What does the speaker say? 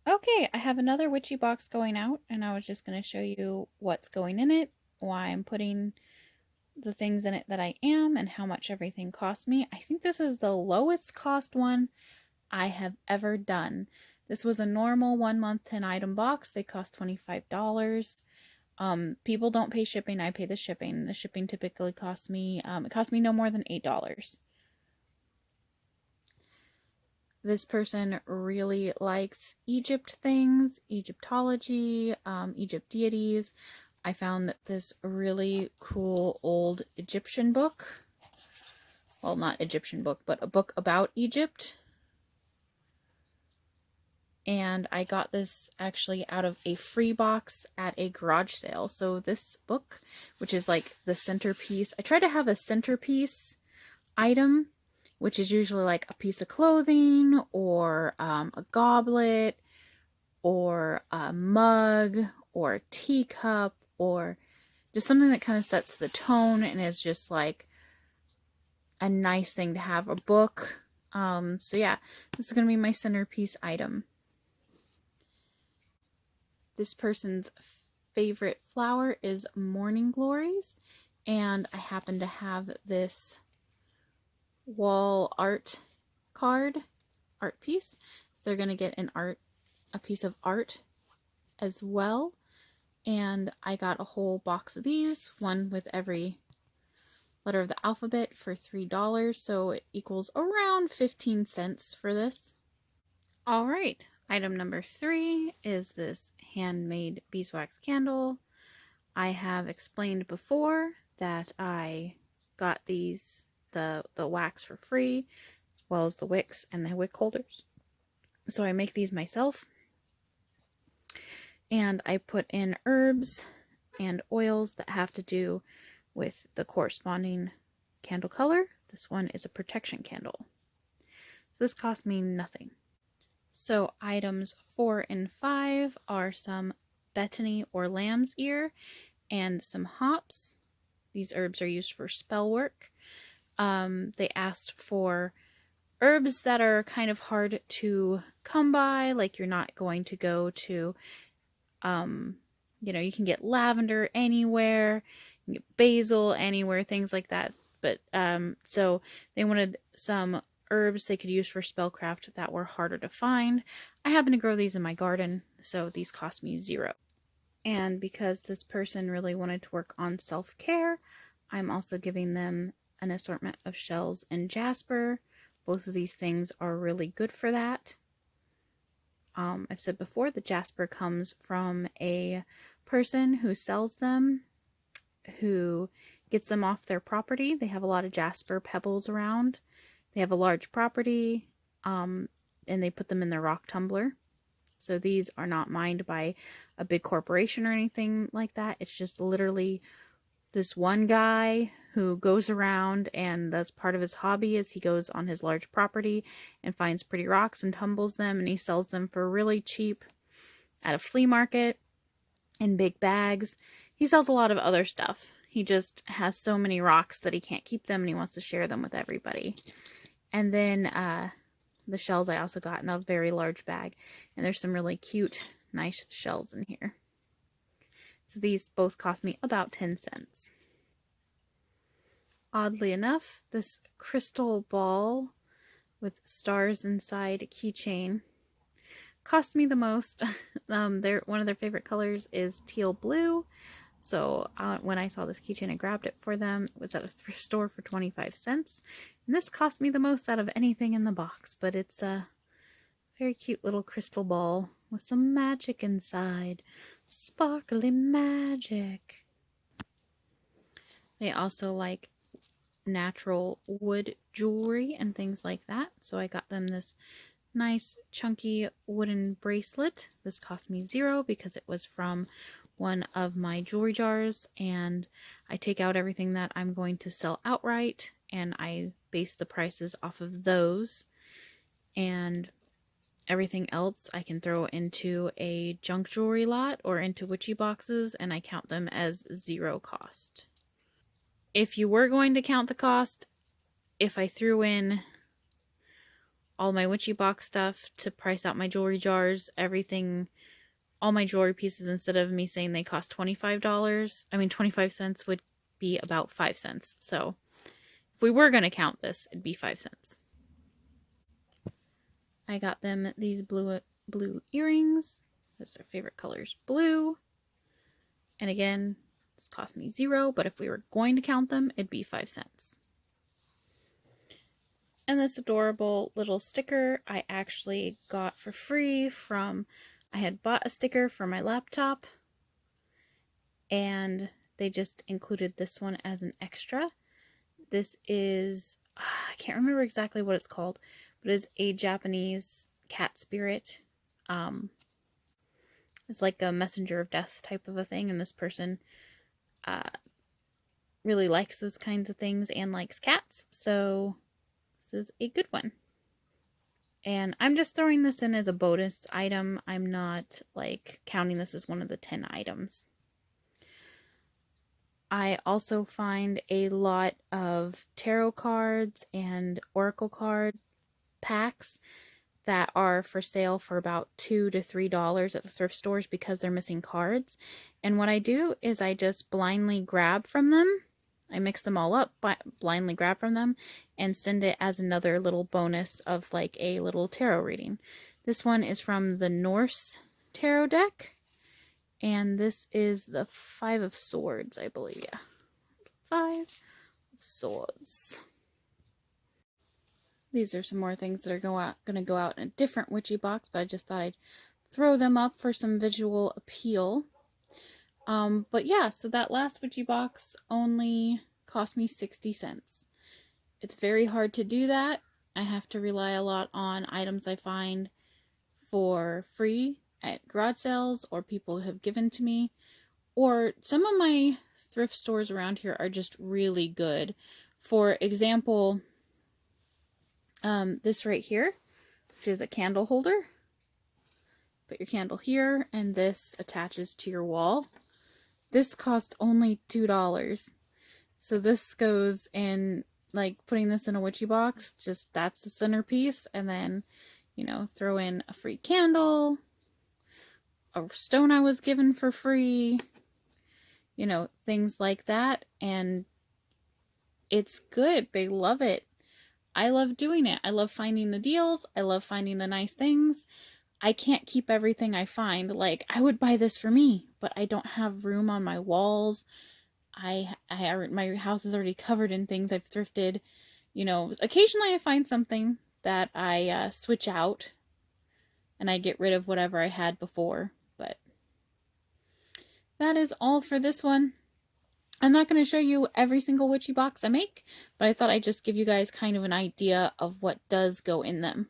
Okay, I have another witchy box going out, and I was just going to show you what's going in it, why I'm putting the things in it that I am, and how much everything cost me. I think this is the lowest cost one I have ever done. This was a normal 1 month 10 item box. They cost $25. People don't pay shipping. I pay the shipping. The shipping typically costs me, it cost me no more than $8. This person really likes Egypt things, Egyptology, Egypt deities. I found that this really cool old Egyptian book, well, not Egyptian book, but a book about Egypt. And I got this actually out of a free box at a garage sale. So this book, which is like the centerpiece, I try to have a centerpiece item, which is usually like a piece of clothing or a goblet or a mug or a teacup or just something that kind of sets the tone and is just like a nice thing to have. A book. So yeah, this is going to be my centerpiece item. This person's favorite flower is morning glories, and I happen to have this wall art piece, so they're going to get a piece of art as well. And I got a whole box of these, one with every letter of the alphabet for $3, so it equals around 15 cents for this. Alright, item number 3 is this handmade beeswax candle. I have explained before that I got the wax for free, as well as the wicks and the wick holders. So I make these myself. And I put in herbs and oils that have to do with the corresponding candle color. This one is a protection candle. So this cost me nothing. So items 4 and 5 are some betony or lamb's ear and some hops. These herbs are used for spell work. They asked for herbs that are kind of hard to come by, like you're not going to go to, you can get lavender anywhere, you can get basil anywhere, things like that. But so they wanted some herbs they could use for spellcraft that were harder to find. I happen to grow these in my garden, so these cost me $0. And because this person really wanted to work on self-care, I'm also giving them an assortment of shells and Jasper. Both of these things are really good for that. I've said before, the Jasper comes from a person who sells them, who gets them off their property. They have a lot of Jasper pebbles around. They have a large property, and they put them in their rock tumbler. So these are not mined by a big corporation or anything like that. It's just literally this one guy who goes around, and that's part of his hobby, is he goes on his large property and finds pretty rocks and tumbles them, and he sells them for really cheap at a flea market in big bags. He sells a lot of other stuff. He just has so many rocks that he can't keep them, and he wants to share them with everybody. And then the shells I also got in a very large bag, and there's some really cute, nice shells in here. So these both cost me about 10 cents. Oddly enough, this crystal ball with stars inside keychain cost me the most. One of their favorite colors is teal blue. So when I saw this keychain, I grabbed it for them. It was at a thrift store for 25 cents. And this cost me the most out of anything in the box. But it's a very cute little crystal ball with some magic inside. Sparkly magic. They also like natural wood jewelry and things like that. So I got them this nice chunky wooden bracelet. This cost me $0 because it was from one of my jewelry jars, and I take out everything that I'm going to sell outright and I base the prices off of those, and everything else I can throw into a junk jewelry lot or into witchy boxes, and I count them as $0 cost. If you were going to count the cost, if I threw in all my Witchy Box stuff to price out my jewelry jars, everything, all my jewelry pieces, instead of me saying they cost $25, 25 cents would be about 5 cents. So if we were going to count this, it'd be 5 cents. I got them these blue earrings. That's their favorite colors, blue. And again, this cost me 0, but if we were going to count them, it'd be 5 cents. And this adorable little sticker I actually got for free from, I had bought a sticker for my laptop, and they just included this one as an extra. This is, I can't remember exactly what it's called, but it's a Japanese cat spirit. It's like a messenger of death type of a thing, and this person really likes those kinds of things and likes cats, so this is a good one. And I'm just throwing this in as a bonus item. I'm not like counting this as one of the 10 items. I also find a lot of tarot cards and oracle card packs that are for sale for about $2 to $3 at the thrift stores because they're missing cards. And what I do is I just blindly grab from them. I mix them all up, blindly grab from them, and send it as another little bonus of like a little tarot reading. This one is from the Norse tarot deck, and this is the 5 of Swords, I believe. Yeah, 5 of Swords. These are some more things that are going to go out in a different Witchy Box, but I just thought I'd throw them up for some visual appeal. But yeah, so that last Witchy Box only cost me 60 cents. It's very hard to do that. I have to rely a lot on items I find for free at garage sales or people have given to me. Or some of my thrift stores around here are just really good. For example, this right here, which is a candle holder. Put your candle here, and this attaches to your wall. This cost only $2. So this goes in, like, putting this in a Witchy Box, just that's the centerpiece, and then, you know, throw in a free candle, a stone I was given for free, you know, things like that, and it's good. They love it. I love doing it. I love finding the deals. I love finding the nice things. I can't keep everything I find. Like, I would buy this for me, but I don't have room on my walls. My house is already covered in things I've thrifted. You know, occasionally I find something that I switch out and I get rid of whatever I had before. But that is all for this one. I'm not going to show you every single Witchy Box I make, but I thought I'd just give you guys kind of an idea of what does go in them.